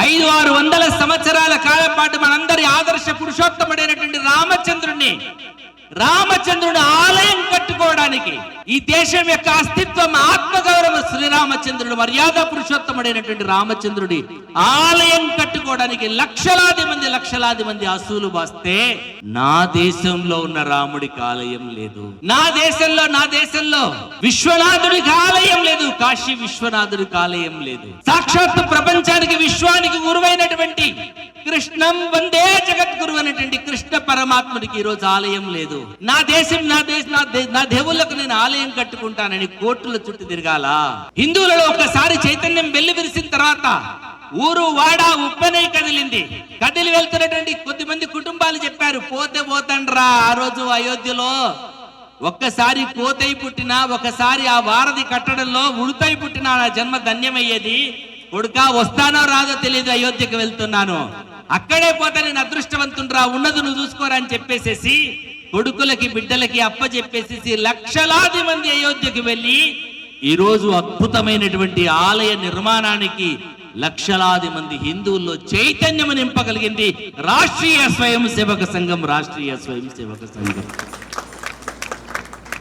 500-600 సంవత్సరాల కాలం పాటు మనందరి ఆదర్శ పురుషోత్తముడైనటువంటి రామచంద్రుడి ఆలయం కట్టుకోవడానికి, ఈ దేశం యొక్క అస్తిత్వం, ఆత్మగౌరవ శ్రీరామచంద్రుడు, మర్యాద పురుషోత్తముడైనటువంటి రామచంద్రుడి ఆలయం కట్టుకోవడానికి లక్షలాది మంది అసూలు వస్తే, నా దేశంలో ఉన్న రాముడికి ఆలయం లేదు. నా దేశంలో విశ్వనాథుడికి ఆలయం లేదు. కాశీ విశ్వనాథుడికి ఆలయం లేదు. సాక్షాత్ ప్రపంచానికి, విశ్వానికి గురువైనటువంటి కృష్ణం వందే జగద్గురు అనేటువంటి కృష్ణ పరమాత్ముడికి ఈ రోజు ఆలయం లేదు. నా దేవుళ్ళకు నేను ఆలయం కట్టుకుంటానని కోర్టుల చుట్టూ తిరగాల. హిందువులలో ఒక్కసారి చైతన్యం వెళ్లి విరిసిన తర్వాత ఊరు వాడ ఉప్పనై కదిలి వెళ్తున్నటువంటి కొద్దిమంది కుటుంబాలు చెప్పారు, పోతే పోతండ్రా. ఆ రోజు అయోధ్యలో ఒక్కసారి పోతై పుట్టినా, ఒకసారి ఆ వారధి కట్టడంలో ఉడుతై పుట్టినా నా జన్మ ధన్యమయ్యేది. కొడుకా వస్తానో రాదో తెలియదు, అయోధ్యకు వెళ్తున్నాను, అక్కడే పోతే నేను అదృష్టవంతుండ్రా, ఉన్నది నువ్వు చూసుకోరా అని చెప్పేసేసి కొడుకులకి బిడ్డలకి అప్పచెప్పేసేసి లక్షలాది మంది అయోధ్యకు వెళ్ళి ఈ రోజు అద్భుతమైనటువంటి ఆలయ నిర్మాణానికి లక్షలాది మంది హిందువుల్లో చైతన్యం నింపగలిగింది రాష్ట్రీయ స్వయం సేవక సంఘం.